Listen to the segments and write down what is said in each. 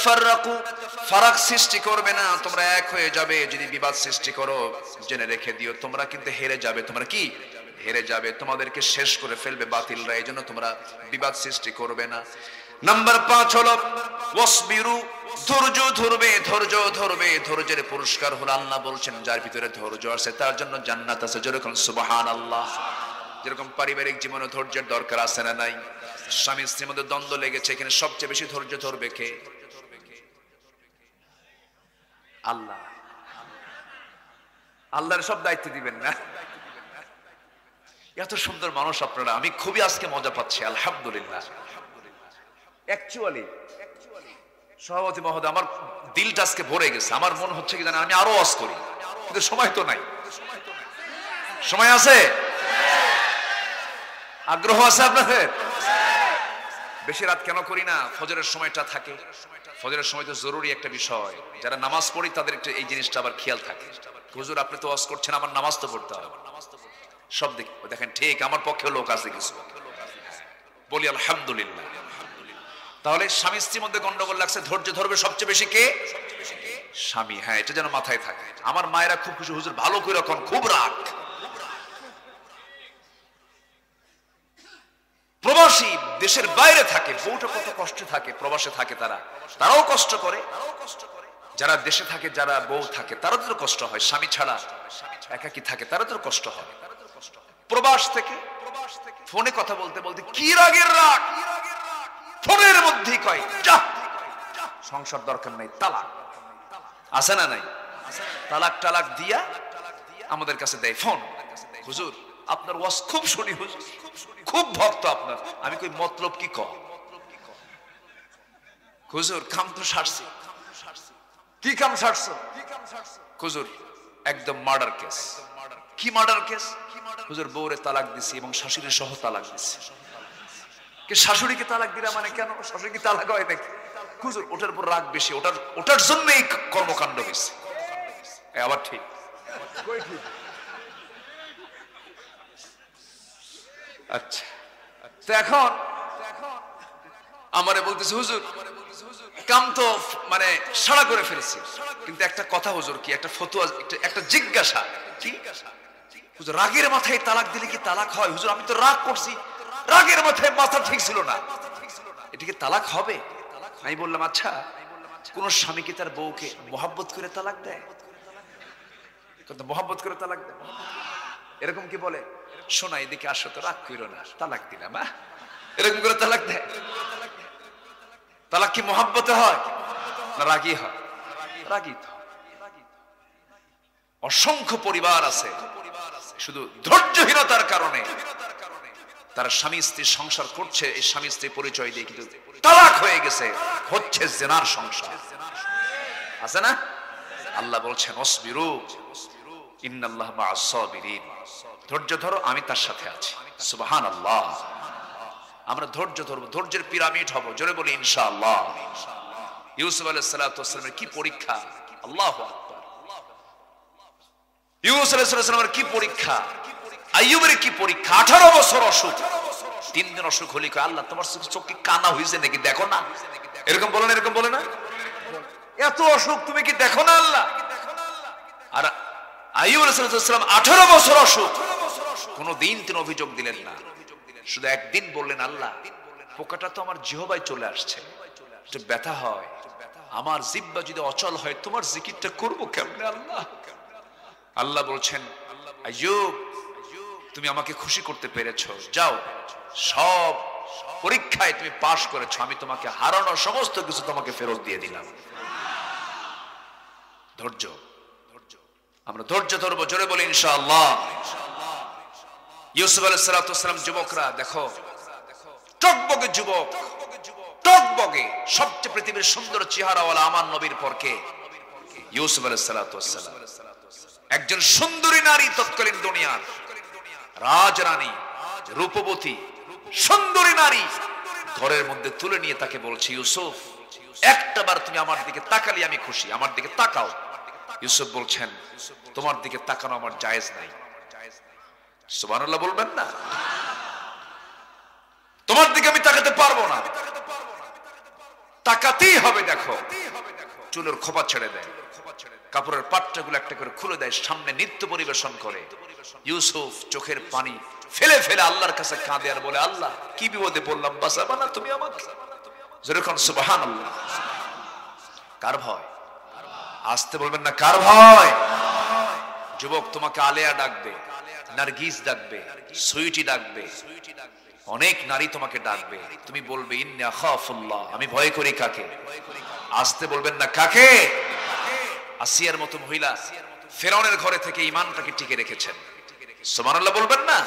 তাতাফাররাকু, ফারাক সৃষ্টি করবে না, তোমরা এক হয়ে যাবে। যদি বিবাদ সৃষ্টি করো জেনে রেখে দিও তোমরা কিন্তু হেরে যাবে। তোমরা কি হেরে যাবে, তোমাদেরকে শেষ করে ফেলবে বাতিলরা, এইজন্য তোমরা বিবাদ সৃষ্টি করবে না। নাম্বার 5 হলো ওয়াসবিরু, ধৈর্য ধরবে, ধৈর্য ধরবে। ধৈর্যের পুরস্কার হলো, আল্লাহ বলছেন যার ভিতরে ধৈর্য আছে তার জন্য জান্নাত আছে। যেরকম সুবহানাল্লাহ। যেরকম পারিবারিক জীবনে ধৈর্যের দরকার আছে না নাই? স্বামী স্ত্রীর মধ্যে দ্বন্দ্ব লেগেছে, এখানে সবচেয়ে বেশি ধৈর্য ধরবে কে? আল্লাহ। আল্লাহর সব দায়িত্ব দিবেন না? এত সুন্দর মানুষ আপনারা, আমি খুবই আজকে মজা পাচ্ছি, আলহামদুলিল্লাহ। অ্যাকচুয়ালি সভাপতি মহোদয়, আমার দিলটা আজকে ভরে গেছে। আমার মন হচ্ছে কি জানেন, আমি আরো ওয়াজ করি, কিন্তু সময় তো নাই। সময় আছে? আগ্রহ আছে আপনাদের? বেশি রাত কেন করি না? ফজরের সময়টা থাকে, ফজরের সময় তো জরুরি একটা বিষয়। যারা নামাজ পড়ি তাদের একটু এই জিনিসটা আবার খেয়াল থাকে। হুজুর আপনি তো ওয়াজ করছেন, আমার নামাজ তো পড়তে হবে। সব দেখেন ঠিক, আমার পক্ষে লোক আছে কিছু, বলি আলহামদুলিল্লাহ। তাহলে স্বামী স্ত্রীর মধ্যে গন্ডগোল লাগছে, ধৈর্য ধরবে সবচেয়ে বেশি কে? স্বামী। হ্যাঁ, এটা যেন মাথায় থাকে। আমার মায়েরা খুব খুশি, হুজুর ভালো করে রাখুন, খুব রাগ। প্রবাসী দেশের বাইরে থাকে, বউটা কত কষ্ট থাকে, প্রবাসে থাকে, তারাও কষ্ট করে। যারা দেশে থাকে, যারা বউ থাকে, তারাও কষ্ট হয়। স্বামী ছাড়া একাকী থাকে, তারাও কষ্ট হয়। প্রবাস থেকে ফোনে কথা বলতে বলতে কি রাগের রাগ, ফোনের মধ্যেই কয় যা, সংসার দরকার নাই, তালাক। আছে না নাই? তালাক টালাক দিয়া আমাদের কাছে দেয় ফোন, হুজুর আপনার ওয়াজ খুব শুনি, হুজুর খুব ভক্ত আপনার। আমি কই মতলব কি কও? হুজুর কাম তো সারছি। কি কাম সারছো? হুজুর একদম মার্ডার কেস। কি মার্ডার কেস? হুজুর বউরে তালাক দিছি এবং শাশুড়ি সহ তালাক দিছি। কে শাশুড়িকে তালাক দিলা মানে কেন? শাশুড়ি কি তালাক হয় নাকি? হুজুর ওটার উপর রাগ বেশি, ওটার জন্যই কর্মকাণ্ড হয়েছে। আবার ঠিক, আচ্ছা। তো এখন আমারে বলতেছে হুজুর কাম তো মানে সারা করে ফেলেছি, কিন্তু একটা কথা হুজুর, কি একটা ফতোয়া, একটা জিজ্ঞাসা। কি হুজুর, রাগের মাথায় তালাক দিলে কি তালাক হয়? হুজুর আমি তো রাগ করছি, রাগের মাথায় মাথা ঠিক ছিল না, এটা কি তালাক হবে? আমি বললাম আচ্ছা, কোন স্বামী কি তার বউকে মহব্বত করে তালাক দেয়? মহব্বত করে তালাক দেয় এরকম কি বলে, শোনা এদিকে আসো তো, রাগ করো না, তালাক দিলাম, এরকম করে তালাক দেয়? তালাক কি মহব্বতে হয় না রাগী হয়? রাগী তো। অসংখ্য পরিবার আছে শুধু ধৈর্যহীনতার কারণে তারা স্বামী স্ত্রী সংসার করছে, এই স্বামী স্ত্রী পরিচয় দিয়ে কিন্তু তালাক হয়ে গেছে, হচ্ছে জিনার সংসার। আছে না? আল্লাহ বলছেন অসবিরু ইন্নাল্লাহ মাআস সাবিরিন, ধৈর্য ধরো আমি তার সাথে আছি। সুবহানাল্লাহ। আমরা ধৈর্য ধরবো, ধৈর্যের পিরামিড হব, জোরে বলি ইনশাআল্লাহ। ইউসুফ আলাইহিস সালাতু ওয়াস সালামের কি পরীক্ষা, আল্লাহু আকবার। ইউসুফ আলাইহিস সালামের কি পরীক্ষা, আইয়ুবের কি পরীক্ষা। 18 বছর অসুখ, 3 দিন অসুখ হলি কয় আল্লাহ তোমার চোখ কি কানা হইছে নাকি, দেখো না? এরকম বলে না? এরকম বলে না? এত অসুখ তুমি কি দেখো না আল্লাহ? আর আইয়ুব আলাইহিস সালাম 18 বছর অসুখ, কোনদিন তিনি অভিযোগ দিলেন না। শুধু একদিন বললেন আল্লাহ পোকাটা তো আমার জিহ্বায় চলে আসছে, একটু ব্যথা হয়, আমার জিহ্বা যদি অচল হয় তোমার জিকিরটা করব কেমনে আল্লাহ? আল্লাহ বলছেন আইয়ুব তুমি আমাকে খুশি করতে পেরেছো, যাও সব পরীক্ষায় তুমি পাশ করেছো, আমি তোমাকে হারানো সমস্ত কিছু তোমাকে ফেরত দিয়ে দিলাম। ধৈর্য, আমরা ধৈর্য ধরবো, জোরে বলি ইনশাআল্লাহ। ইউসুফ আলাইহিস সালাতু ওয়াস সালাম যুবকরা দেখো, টকবগে যুবক, টকবগে সবচেয়ে পৃথিবীর সুন্দর চেহারাওয়ালা আমার নবীর পর কে? ইউসুফ আলাইহিস সালাতু ওয়াস সালাম। একজন সুন্দরী নারী, তৎকালীন দুনিয়ার রাজরানী, রূপবতী সুন্দরী নারী ঘরের মধ্যে তুলে নিয়ে তাকে বলছে ইউসুফ একটাবার তুমি আমার দিকে তাকালে আমি খুশি, আমার দিকে তাকাও। ইউসুফ বলছেন তোমার দিকে তাকানো আমার জায়েজ নাই। সুবহানাল্লাহ বলবেন না? তোমার দিকে আমি তাকাতে পারবো না। তাকাতেই হবে। দেখো চুলের খোপা ছেড়ে দেয়, কাপড়ের পাট্টাগুলো একটা করে খুলে দেয়, সামনে নৃত্য পরিবেশন করে। ইউসুফ চোখের পানি ফেলে ফেলে আল্লাহর কাছে কাঁদে আর বলে, আল্লাহ কি বিপদে পড়লাম, বাঁচাবা না তুমি আমাকে? যেরকম সুবহানাল্লাহ। কার ভয়? আসতে বলবেন না, কার ভয়? যুবক তোমাকে আলেয়া ডাকবে, নার্গিস ডাকবে, সুইটি ডাকবে, অনেক নারী তোমাকে ডাকবে, তুমি বলবে ইন্নী আখাফুল্লাহ, আমি ভয় করি কাকে? আসতে বলবেন না, কাকে? আসিয়ার মতো মহিলা ফেরাউনের ঘরে থেকে ঈমানটাকে টিকে রেখেছেন। সুবহানাল্লাহ বলবেন না?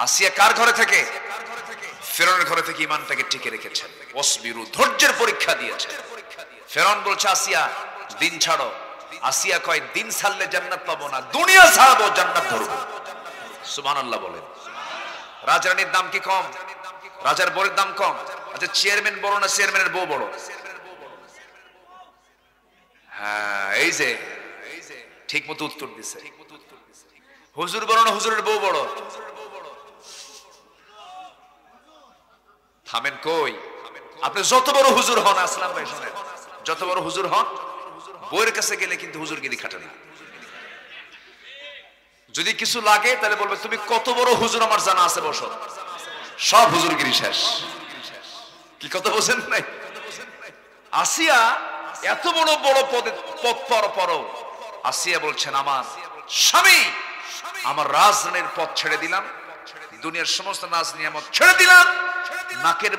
আসিয়া কার ঘরে থেকে? ফেরাউনের ঘরে থেকে ঈমানটাকে টিকে রেখেছেন। ওয়াসবিরু, ধৈর্যের পরীক্ষা দিয়েছেন। ফেরাউন বলছে আসিয়া দিন ছাড়ো, আসিয়া কয় দিন ছাড়লে জান্নাত পাবো না, দুনিয়া ছাড়বো জান্নাত ধরবো। সুবহানাল্লাহ বলেন। রাজরানীর দাম কি কম? রাজার বউয়ের দাম কম? আচ্ছা চেয়ারম্যান বড় না চেয়ারম্যানের বউ বড়? হ্যাঁ, এই যে ঠিক মতো উত্তর দিছে। হুজুর বড় না হুজুরের বউ বড়? থামেন কই? আপনি যত বড় হুজুর হন, আসলাম ভাই শুনেন, যত বড় হুজুর হন, বউয়ের কাছে গেলে কিন্তু হুজুরগিরি খাটে না। যদি কিছু লাগে তাহলে বলবে তুমি কত বড় হুজুর আমার জানা আছে, বসো। সব হুজুরগিরি শেষ। কি কথা বলছেন নাই? আসিয়া এত বড় বড় পদে পদ পাওয়ার পরও আসিয়া বলছেন, আমার স্বামী, আমার রাজরানীর পদ ছেড়ে দিলাম, দুনিয়ার সমস্ত নাজ নিয়ামত ছেড়ে দিলাম, নাকের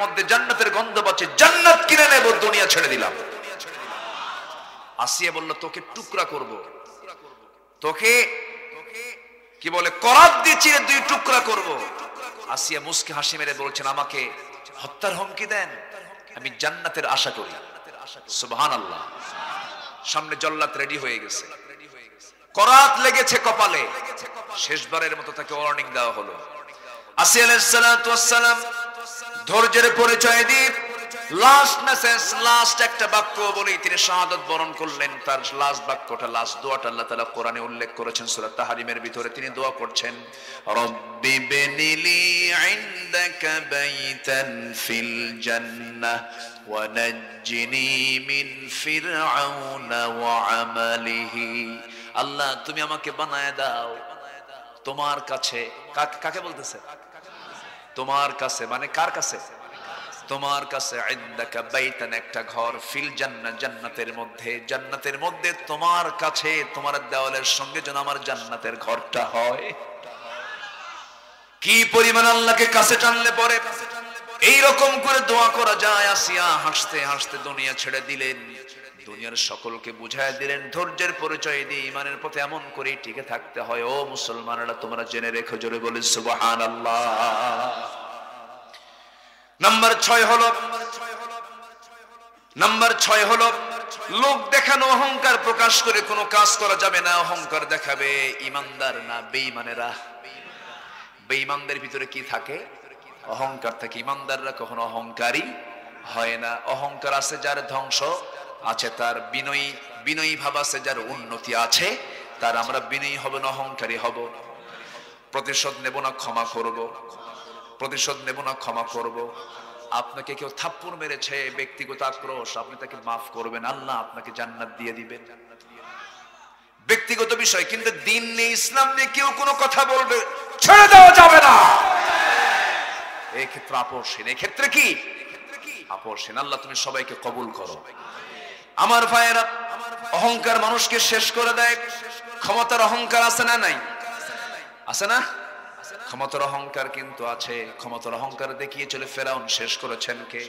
মধ্যে জান্নাতের গন্ধ পাচ্ছে, জান্নাত কিনে নেব, দুনিয়া ছেড়ে দিলাম। আসিয়া বলল, তোকে টুকরা করব, তোকে কি বলে করাত দিয়ে চিরে দুই টুকরা করব। আসিয়া মুস্কি হাসি মেরে বলছেন, আমাকে হত্যার হুমকি দেন, আমি জান্নাতের আশা করি। সুবহানাল্লাহ। সামনে জল্লাদ রেডি হয়ে গেছে, করাত লেগেছে কপালে, শেষবারের মতো তাকে ওয়ার্নিং দেওয়া হলো। আসিয়া আলাইহিস সালাতু ওয়াস সালাম ধৈর্যের পরিচয় দিয়ে লাস্ট মেসেজ, লাস্ট একটা বাক্য বলেই তিনি শাহাদাত বরণ করলেন। তার লাস্ট বাক্যটা, লাস্ট দোয়াটা আল্লাহ তাআলা কোরআনে উল্লেখ করেছেন সূরা তাহরিমের ভিতরে। তিনি দোয়া করছেন, রব্বি বিনিলি ইনদাকা বাইতান ফিল জান্নাহ ওয়া নাজ্জিনি মিন ফিরআউনা ওয়া আমালিহি। আল্লাহ তুমি আমাকে বানায় দাও তোমার কাছে। কাকে বলতেছে? তোমার কাছে, মানে কার কাছে? তোমার কাছে। ইনদাকা বাইতান, একটা ঘর, ফিল জান্নাহ, জান্নাতের মধ্যে, জান্নাতের মধ্যে তোমার কাছে, তোমার দেওয়ালের সঙ্গে যেন আমার জান্নাতের ঘরটা হয়। কি পরিমাণ আল্লাহকে কাছে টানলে পরে এই রকম করে দোয়া করা যায়। আসিয়া হাসতে হাসতে দুনিয়া ছেড়ে দিলেন, দুনিয়ার সকলকে বুঝায় দিলেন ধৈর্যের পরিচয় দিয়ে ঈমানের পথে এমন করে টিকে থাকতে হয়। ও মুসলমানেরা, তোমরা জেনে রেখো, জোরে বলে সুবহানাল্লাহ। নাম্বার 6 হলো লোক দেখানো অহংকার প্রকাশ করে কোনো কাজ করা যাবে না। অহংকার দেখাবে ইমানদার না বেঈমানেরা। বেঈমানদের ভিতরে কি থাকে? অহংকার থাকে। ইমানদাররা কখনো অহংকারী হয় না। অহংকার আছে যার ধ্বংস আছে, তার বিনয়ী ভাব আছে যার উন্নতি আছে, তার আমরা বিনয়ী হব না, অহংকারী হব। প্রতিশোধ নেব না, ক্ষমা করব। প্রতিশোধ নেব না, ক্ষমা করব। আপনাকে কেউ থাপ্পড় মেরেছে, ব্যক্তিগত আক্রোশ, আপনি তাকে মাফ করবেন, আল্লাহ আপনাকে জান্নাত দিয়ে দিবেন। ব্যক্তিগত বিষয়, কিন্তু দিন নিয়ে, ইসলাম নিয়ে কেউ কোনো কথা বলবে, ছেড়ে দেওয়া যাবে না। এই ক্ষেত্রে আপোষহীন। এই ক্ষেত্রে কি? আপোষহীন। আল্লাহ তুমি সবাইকে কবুল করো। আমার ভাইয়েরা, অহংকার মানুষকে শেষ করে দেয়। ক্ষমতার অহংকার আছে না নাই? আছে না? ক্ষমতার অহংকার কিন্তু আছে। ক্ষমতার অহংকার দেখিয়েছিল ফেরাউন, শেষ করেছেন কে?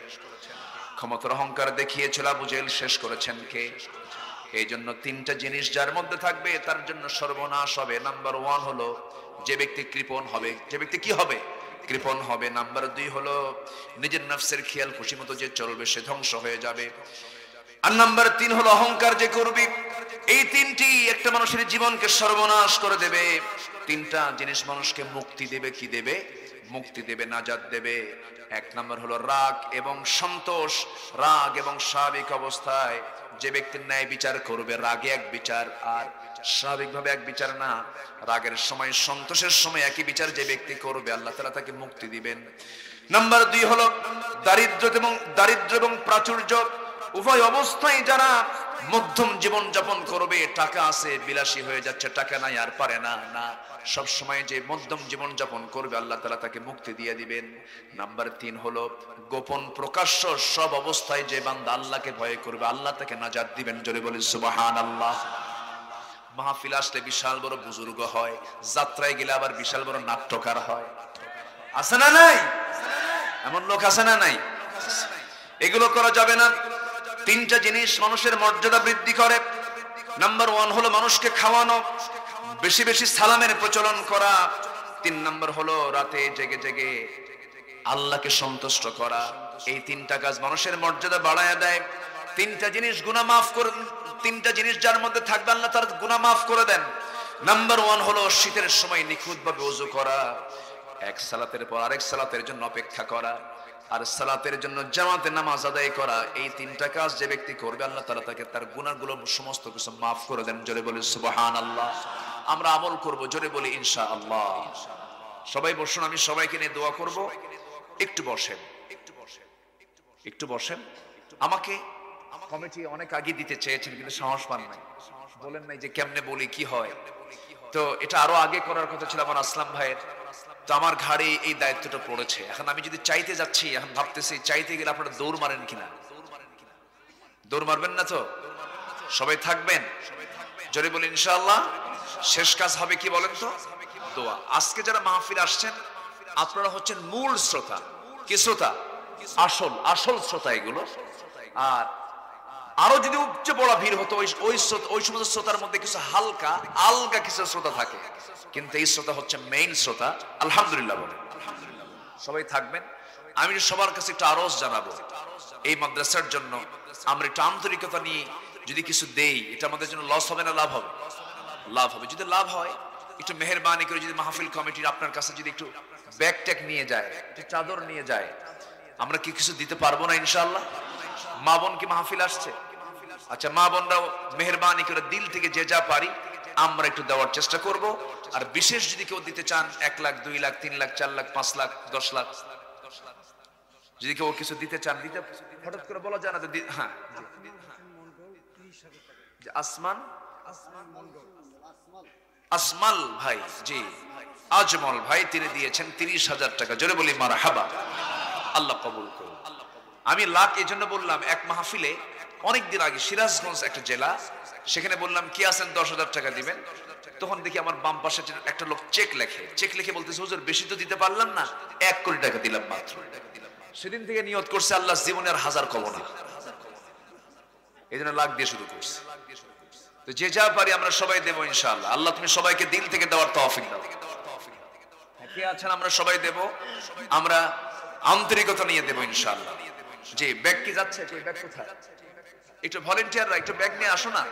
ক্ষমতার অহংকার দেখিয়েছিল আবু জেহেল, শেষ করেছেন কে? এই জন্য 3টা জিনিস যার মধ্যে থাকবে তার জন্য সর্বনাশ হবে। নাম্বার 1 হলো যে ব্যক্তি কৃপণ হবে। যে ব্যক্তি কি হবে? কৃপণ হবে। নাম্বার 2 হলো নিজের নফসের খেয়াল খুশি মতো যে চলবে সে ধ্বংস হয়ে যাবে। আর নাম্বার 3 হলো অহংকার যে করবে। এই 3টি একটা মানুষের জীবনকে সর্বনাশ করে দেবে। 3টা জিনিস মানুষকে মুক্তি দেবে। কি দেবে? মুক্তি দেবে, নাজাত দেবে। 1 নাম্বার হলো রাগ এবং সন্তোষ। রাগ এবং স্বাভাবিক অবস্থায় যে ব্যক্তি ন্যায় বিচার করবে, রাগে এক বিচার আর স্বাভাবিকভাবে এক বিচার না। রাগের সময়, সন্তোষের সময় একই বিচার যে ব্যক্তি করবে, আল্লাহ তাআলা তাকে মুক্তি দিবেন। নাম্বার 2 হলো দারিদ্র এবং প্রাচুর্য উভয় অবস্থায় যারা মধ্যম জীবন যাপন করবে, টাকা আছে বিলাসী হয়ে যাচ্ছে, টাকা নাই আর পারে না, না সব সময় যে মধ্যম জীবন যাপন করবে আল্লাহ তাআলা তাকে মুক্তি দিয়ে দিবেন। নাম্বার 3 হলো গোপন প্রকাশ্য সব অবস্থায় যে বান্দা আল্লাহকে ভয় করবে আল্লাহ তাকে নাজাত দিবেন। জোরে বলি সুবহানাল্লাহ। মাহফিল আসলে বিশাল বড় বুজুর্গ হয়, যাত্রায় গেলে আবার বিশাল বড় নাট্যকার হয়, আছে না নাই? এমন লোক আছে না নাই? এগুলো করা যাবে না। 3টা জিনিস মানুষের মর্যাদা বৃদ্ধি করে। নাম্বার 1 হলো মানুষকে খাওয়ানো, বেশি বেশি সালামের প্রচলন করা। 3 নাম্বার হলো রাতে জেগে জেগে আল্লাহকে সন্তুষ্ট করা। এই 3টা কাজ মানুষের মর্যাদা বাড়ায় দেয়। 3টা জিনিস গুনাহ মাফ করে, 3টা জিনিস যার মধ্যে থাকবে আল্লাহ তার গুনাহ মাফ করে দেন। নাম্বার 1 হলো শীতের সময় নিখুঁতভাবে ওযু করা, এক সালাতের পর আরেক সালাতের জন্য অপেক্ষা করা, আর সালাতের জন্য জামাতে নামাজ আদায় করা। এই 3টা কাজ যে ব্যক্তি করবে আল্লাহ তাআলা তাকে তার গুনাহগুলো সমস্ত কিছু মাফ করে দেন। জোরে বলি সুবহানাল্লাহ। আমরা আমল করব, জোরে বলি ইনশাআল্লাহ। সবাই বসুন, আমি সবাইকে নিয়ে দোয়া করব। একটু বসেন, একটু বসেন। আমাকে কমিটি অনেক আগে দিতে চেয়েছেন কিন্তু সাহস পান নাই, বলেন নাই যে কেমনে বলি কি হয়। তো এটা আরো আগে করার কথা ছিল আমার আসলাম ভাইয়ের, তো আমার ঘাড়ে এই দায়িত্বটা পড়েছে। এখন আমি যদি চাইতে যাচ্ছি, এখন ভাবতেছি চাইতে গেলে আপনারা দৌড় মারেন কিনা। দৌড় মারবেন না তো? সবাই থাকবেন, জোরে বলি ইনশাআল্লাহ। শেষ কাজ হবে কি বলেন তো? দোয়া। আজকে যারা মাহফিল আসছেন আপনারা হচ্ছেন মূল শ্রোতা। কি শ্রোতা? আসল শ্রোতা এগুলো। আর আরো যদি উচ্চ বড় ভিড় হতো ওই সমস্ত শ্রোতার মধ্যে কিছু হালকা আলগা কিছু শ্রোতা থাকে, কিন্তু এই শ্রোতা হচ্ছে মেইন শ্রোতা। আলহামদুলিল্লাহ বলেন। সবাই থাকবেন। আমি সবার কাছে একটু আরজ জানাবো, এই মাদ্রাসার জন্য আমরা একটু আন্তরিকতা নিয়ে যদি কিছু দেই, এটা আমাদের জন্য লস হবে না লাভ হবে? লাভ হবে। যদি লাভ হয় একটু মেহেরবানি করে যদি মাহফিল কমিটির আপনার কাছে যদি একটু ব্যাগ ট্যাগ নিয়ে যায়, একটু চাদর নিয়ে যায়, আমরা কি কিছু দিতে পারবো না ইনশাআল্লাহ? মা বোন কি মাহফিল আসছে? আচ্ছা, মা বোনরাও মেহেরবানি করে দিল থেকে যে যা পারি আমরা একটু দেওয়ার চেষ্টা করব। আর বিশেষ যদি কেউ দিতে চান 1 লাখ 2 লাখ 3 লাখ 4 লাখ 5 লাখ 10 লাখ যদি কেউ কিছু দিতে চান, দিতে হঠাৎ করে বলা যায় না তো। হ্যাঁ, আসমাল ভাই, জি আজমল ভাই, তিনি দিয়েছেন 30,000 টাকা। জোরে বলি মারহাবা। আল্লাহ কবুল করুন। আমি লাখ এই জন্য বললাম, এক মাহফিলে অনেকদিন আগে সিরাজগঞ্জ একটা জেলা, সেখানে বললাম কি আছেন 10,000 টাকা দিবেন। তখন দেখি আমার বাম পাশে একটা লোক চেক লিখে বলতেছে, হুজুর বেশি তো দিতে পারলাম না, 1 কোটি টাকা দিলাম মাত্র। সেদিন থেকে নিয়ত করছে আল্লাহ জীবনে আর 1000 কব না, এই জন্য লাখ দিয়ে শুরু করছে। তো যে যা পারি আমরা সবাই দেবো ইনশাআল্লাহ। আল্লাহ তুমি সবাইকে দিল থেকে দেওয়ার তৌফিক দাও। কে আছেন? আমরা সবাই দেব, আমরা আন্তরিকতা নিয়ে দেবো ইনশাআল্লাহ। যে ব্যাগ কি যাচ্ছে? ব্যাগ কোথায়? একটু ভলেন্টিয়াররা একটু ব্যাগ নিয়ে আসো না।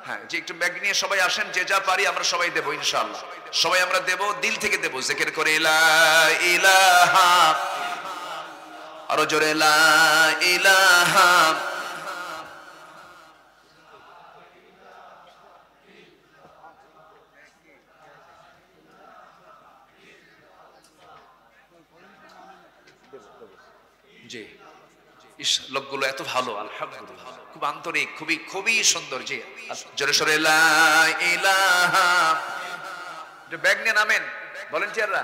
হ্যাঁ, যে একটু ব্যাগ নিয়ে সবাই আসেন, যে যা পারি আমরা সবাই দেবো ইনশাআল্লাহ। সবাই আমরা দেব, দিল থেকে দেব, জিকির করে লা ইলাহা, আরো জোরে লা ইলাহা। জি, লোকগুলো এত ভালো, আলহামদুলিল্লাহ, খুব আন্তরিক, খুবই সুন্দর। জি, জোরে সোরে লা ইলাহা। ব্যাগ নিয়ে নামেন ভলেন্টিয়াররা,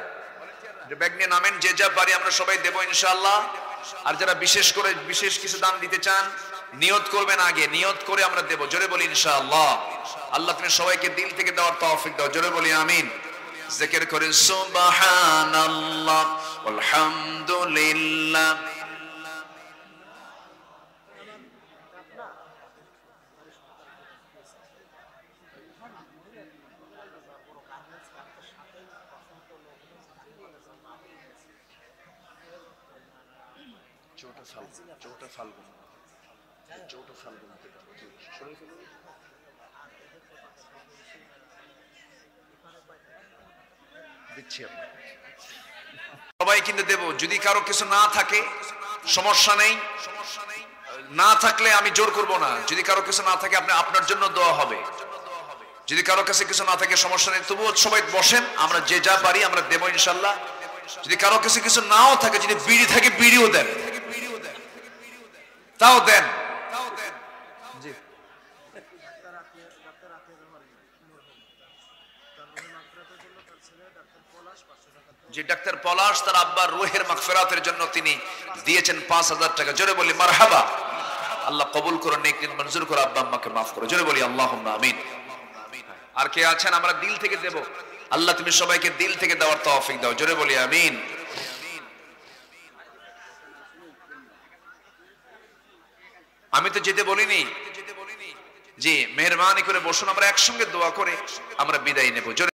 ব্যাগ নিয়ে নামেন, যে যা পারি আমরা সবাই দেবো ইনশাআল্লাহ। আর যারা বিশেষ কিছু দান দিতে চান নিয়ত করবেন, আগে নিয়ত করে আমরা দেবো। জোরে বলি ইনশাআল্লাহ। আল্লাহ তুমি সবাইকে দিল থেকে দেওয়ার তৌফিক দাও। জোরে বলি আমিন। জিকির করে সুবহানাল্লাহ আলহামদুলিল্লাহ। সবাই কিন্তু দেব। যদি কারো কিছু না থাকে সমস্যা নেই, না থাকলে আমি জোর করব না। যদি কারো কিছু না থাকে আপনার জন্য দোয়া হবে। যদি কারো কাছে কিছু না থাকে সমস্যা নেই, তবুও সবাই বসেন, আমরা যে যা পারি আমরা দেব ইনশাআল্লাহ। যদি কারো কিছু কিছু নাও থাকে, যদি বিড়ি থাকে বিড়িও দেন, তাও দেন। যে ডাক্তার পলাশ তার আব্বার রুহের মাগফিরাতের জন্য তিনি দিয়েছেন 5000 টাকা। জোরে বলি মারহাবা। আল্লাহ কবুল করুন, নেক নিয়ত মঞ্জুর করে আব্বা আম্মাকে মাফ করো। জোরে বলি আল্লাহুম্মা আমিন। আর কে আছেন আমরা দিল থেকে দেব? আল্লাহ তুমি সবাইকে দিল থেকে দেওয়ার তৌফিক দাও। জোরে বলি আমিন। আমি তো যেতে বলিনি, জি মেহেরবানি করে বসুন, আমরা একসঙ্গে দোয়া করে আমরা বিদায় নেব।